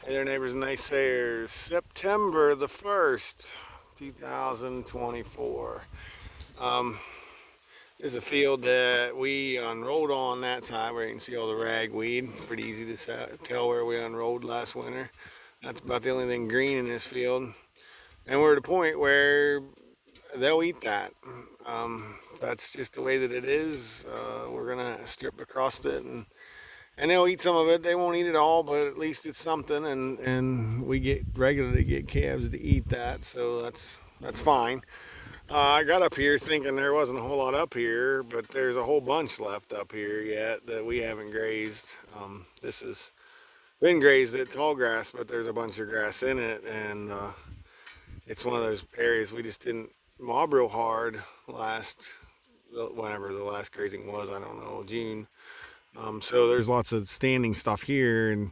Hey there, neighbors and naysayers. September the 1st, 2024. This is a field that we unrolled on that side where you can see all the ragweed. It's pretty easy to tell where we unrolled last winter. That's about the only thing green in this field. And we're at a point where they'll eat that. That's just the way that it is. We're going to strip across it and they'll eat some of it. They won't eat it all, but at least it's something, and we get regularly get calves to eat that, so that's fine. I got up here thinking there wasn't a whole lot up here, but there's a whole bunch left up here yet that we haven't grazed. This has been grazed at tall grass, but there's a bunch of grass in it, and it's one of those areas we just didn't mob real hard whenever the last grazing was. I don't know, June. So there's lots of standing stuff here, and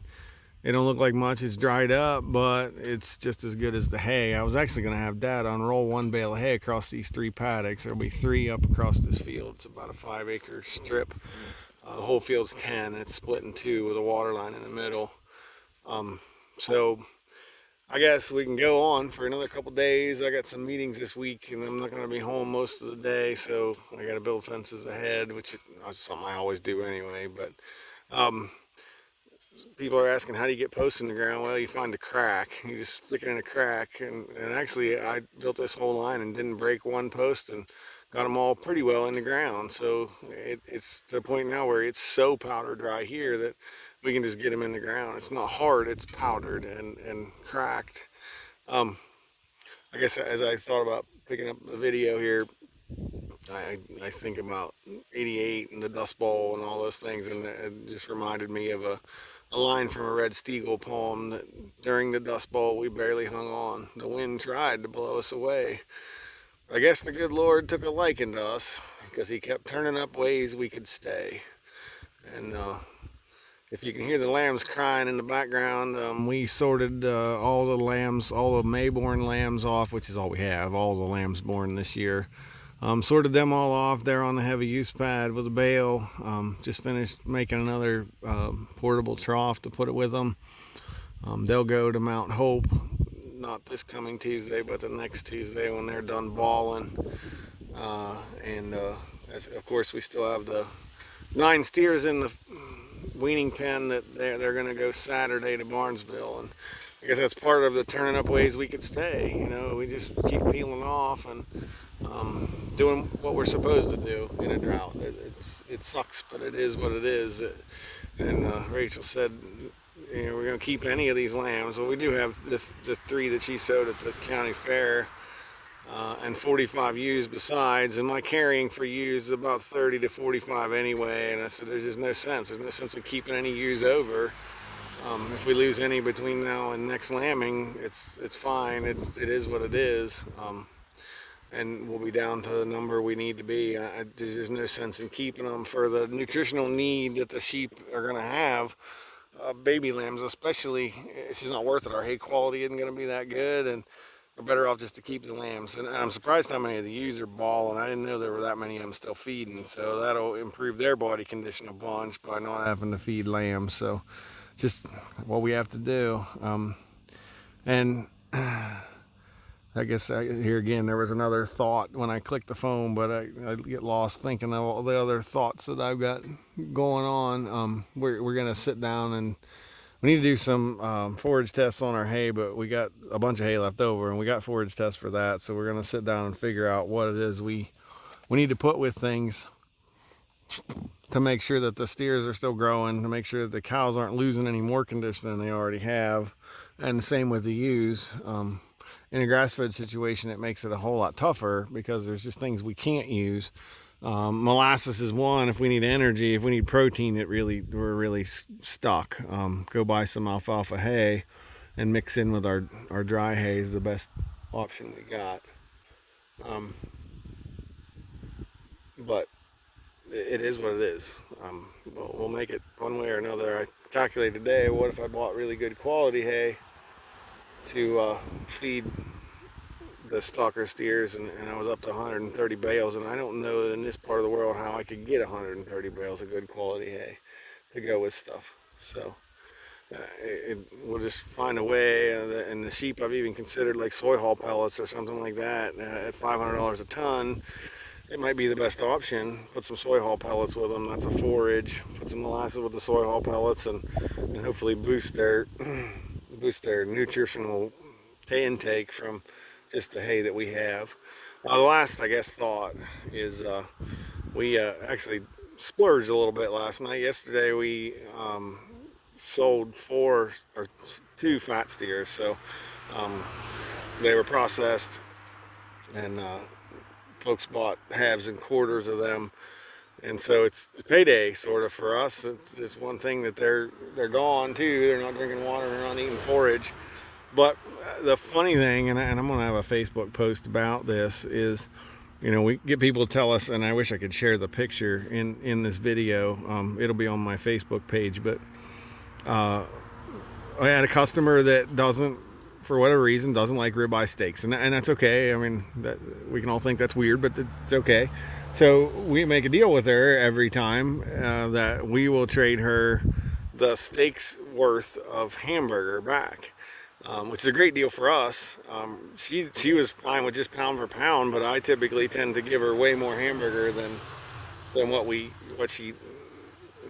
it don't look like much. It's dried up, but it's just as good as the hay. I was actually going to have Dad unroll one bale of hay across these 3 paddocks. There'll be 3 up across this field. It's about a 5-acre strip. The whole field's 10. It's split in 2 with a water line in the middle. So I guess we can go on for another couple days. I got some meetings this week, and I'm not going to be home most of the day, so I got to build fences ahead, which is something I always do anyway. But people are asking, how do you get posts in the ground? Well, you find a crack. You just stick it in a crack, and actually I built this whole line and didn't break one post and got them all pretty well in the ground. So it's to the point now where it's so powder dry here that we can just get them in the ground. It's not hard, it's powdered and cracked. I guess as I thought about picking up the video here, I think about 88 and the Dust Bowl and all those things, and it just reminded me of a line from a Red Steagle poem that during the Dust Bowl we barely hung on. The wind tried to blow us away. I guess the good Lord took a liking to us because he kept turning up ways we could stay. And if you can hear the lambs crying in the background, we sorted all the lambs, all the May-born lambs off, which is all we have, all the lambs born this year. Sorted them all off there on the heavy use pad with a bale. Just finished making another portable trough to put it with them. They'll go to Mount Hope, not this coming Tuesday, but the next Tuesday when they're done balling. Of course, we still have the 9 steers in the weaning pen that they're going to go Saturday to Barnesville, and I guess that's part of the turning up ways we could stay. You know, we just keep peeling off and doing what we're supposed to do in a drought. It sucks, but it is what it is. And Rachel said, you know, we're going to keep any of these lambs. Well, we do have the 3 that she sowed at the county fair, and 45 ewes besides, and my carrying for ewes is about 30 to 45 anyway, and I said there's just no sense. There's no sense in keeping any ewes over. If we lose any between now and next lambing, it's fine. It is what it is. And we'll be down to the number we need to be. There's just no sense in keeping them for the nutritional need that the sheep are going to have. Baby lambs especially, it's just not worth it. Our hay quality isn't going to be that good, and we're better off just to keep the lambs. And I'm surprised how many of the ewes are balling. I didn't know there were that many of them still feeding, so that'll improve their body condition a bunch by not having to feed lambs. So just what we have to do. And I guess here again, there was another thought when I clicked the phone, but I get lost thinking of all the other thoughts that I've got going on. We're going to sit down and we need to do some forage tests on our hay, but we got a bunch of hay left over and we got forage tests for that. So we're going to sit down and figure out what it is we need to put with things to make sure that the steers are still growing, to make sure that the cows aren't losing any more condition than they already have. And the same with the ewes. In a grass-fed situation, it makes it a whole lot tougher because there's just things we can't use. Molasses is one. If we need energy, if we need protein, we're really stuck. Go buy some alfalfa hay and mix in with our dry hay is the best option we got. But it is what it is. We'll make it one way or another. I calculated today, what if I bought really good quality hay to feed the stalker steers, and I was up to 130 bales, and I don't know in this part of the world how I could get 130 bales of good quality hay to go with stuff. So we'll just find a way. And the sheep, I've even considered like soy hull pellets or something like that. At $500 a ton, it might be the best option. Put some soy hull pellets with them. That's a forage. Put some molasses with the soy hull pellets, and hopefully boost their nutritional intake from just the hay that we have. The last, I guess, thought is we actually splurged a little bit last night. Yesterday we sold two fat steers, so they were processed, and folks bought halves and quarters of them, and so it's payday sort of for us. It's one thing that they're gone too. They're not drinking water, they're not eating forage. But the funny thing, and I'm going to have a Facebook post about this, is, we get people to tell us, and I wish I could share the picture in this video. It'll be on my Facebook page, but I had a customer that doesn't, for whatever reason, doesn't like ribeye steaks, and that's okay. I mean, that we can all think that's weird, but it's okay. So we make a deal with her every time that we will trade her the steak's worth of hamburger back. Which is a great deal for us. She was fine with just pound for pound, but I typically tend to give her way more hamburger than what she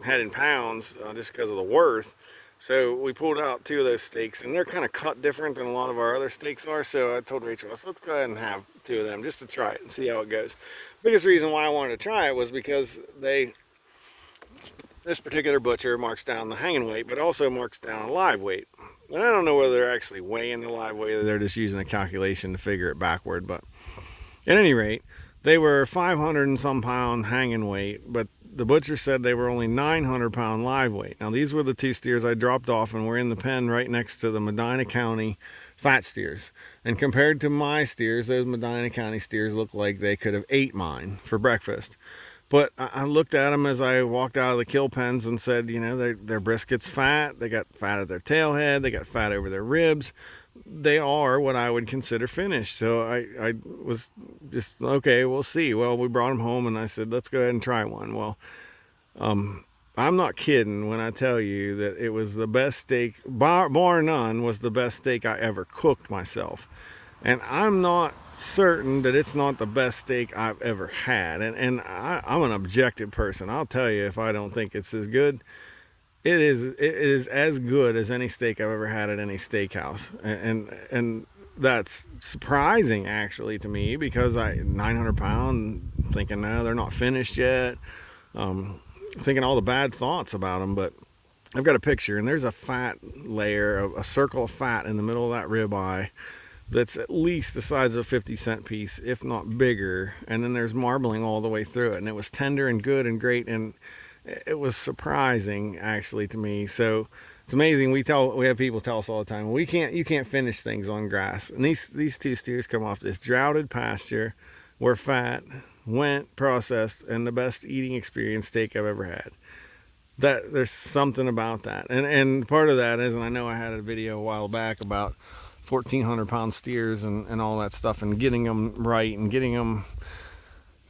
had in pounds, just because of the worth. So we pulled out two of those steaks, and they're kind of cut different than a lot of our other steaks are. So I told Rachel, let's go ahead and have two of them just to try it and see how it goes. Biggest reason why I wanted to try it was because this particular butcher marks down the hanging weight, but also marks down a live weight. And I don't know whether they're actually weighing the live weight or they're just using a calculation to figure it backward. But at any rate, they were 500 and some pound hanging weight, but the butcher said they were only 900 pound live weight. Now, these were the two steers I dropped off, and we're in the pen right next to the Medina County fat steers. And compared to my steers, those Medina County steers look like they could have ate mine for breakfast. But I looked at them as I walked out of the kill pens and said, their brisket's fat. They got fat at their tail head. They got fat over their ribs. They are what I would consider finished. So I was just, okay, we'll see. Well, we brought them home, and I said, let's go ahead and try one. Well, I'm not kidding when I tell you that it was the best steak, bar none, was the best steak I ever cooked myself. And I'm not certain that it's not the best steak I've ever had. And I'm an objective person. I'll tell you if I don't think it's as good. It is as good as any steak I've ever had at any steakhouse. And that's surprising, actually, to me, because 900 pound, thinking, no, they're not finished yet. Thinking all the bad thoughts about them. But I've got a picture, and there's a fat layer, a circle of fat in the middle of that ribeye that's at least the size of a 50-cent piece, if not bigger. And then there's marbling all the way through it, and it was tender and good and great, and it was surprising, actually, to me. So it's amazing. We have people tell us all the time, you can't finish things on grass. And these two steers come off this droughted pasture, were fat, went processed, and the best eating experience steak I've ever had. That there's something about that, and part of that is, and I know I had a video a while back about 1,400 pound steers and all that stuff, and getting them right and getting them.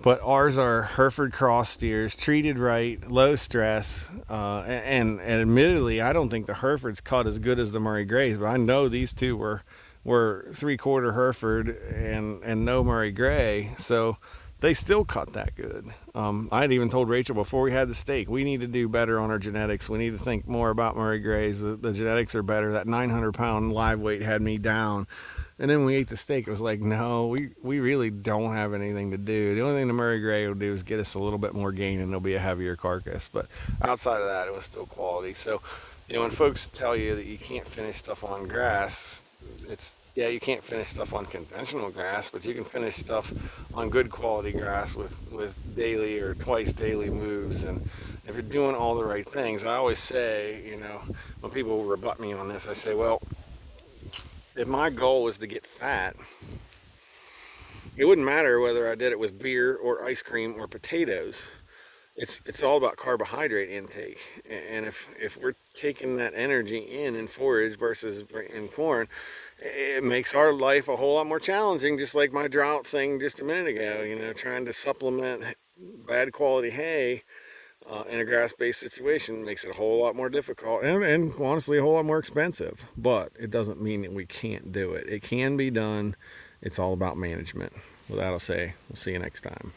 But ours are Hereford cross steers, treated right, low stress, and admittedly, I don't think the Herefords cut as good as the Murray Greys, but I know these two were 3/4 Hereford and no Murray Grey, so they still cut that good. I had even told Rachel before we had the steak, we need to do better on our genetics. We need to think more about Murray Greys. The genetics are better. That 900 pound live weight had me down. And then when we ate the steak, it was like, no, we really don't have anything to do. The only thing the Murray Grey will do is get us a little bit more gain, and it'll be a heavier carcass. But outside of that, it was still quality. So, when folks tell you that you can't finish stuff on grass, you can't finish stuff on conventional grass, but you can finish stuff on good quality grass with daily or twice daily moves. And if you're doing all the right things, I always say, when people rebut me on this, I say, well, if my goal was to get fat, it wouldn't matter whether I did it with beer or ice cream or potatoes. It's all about carbohydrate intake. And if we're taking that energy in forage versus in corn, it makes our life a whole lot more challenging, just like my drought thing just a minute ago. Trying to supplement bad quality hay in a grass-based situation makes it a whole lot more difficult and honestly a whole lot more expensive. But it doesn't mean that we can't do it. It can be done. It's all about management. With that, I'll say we'll see you next time.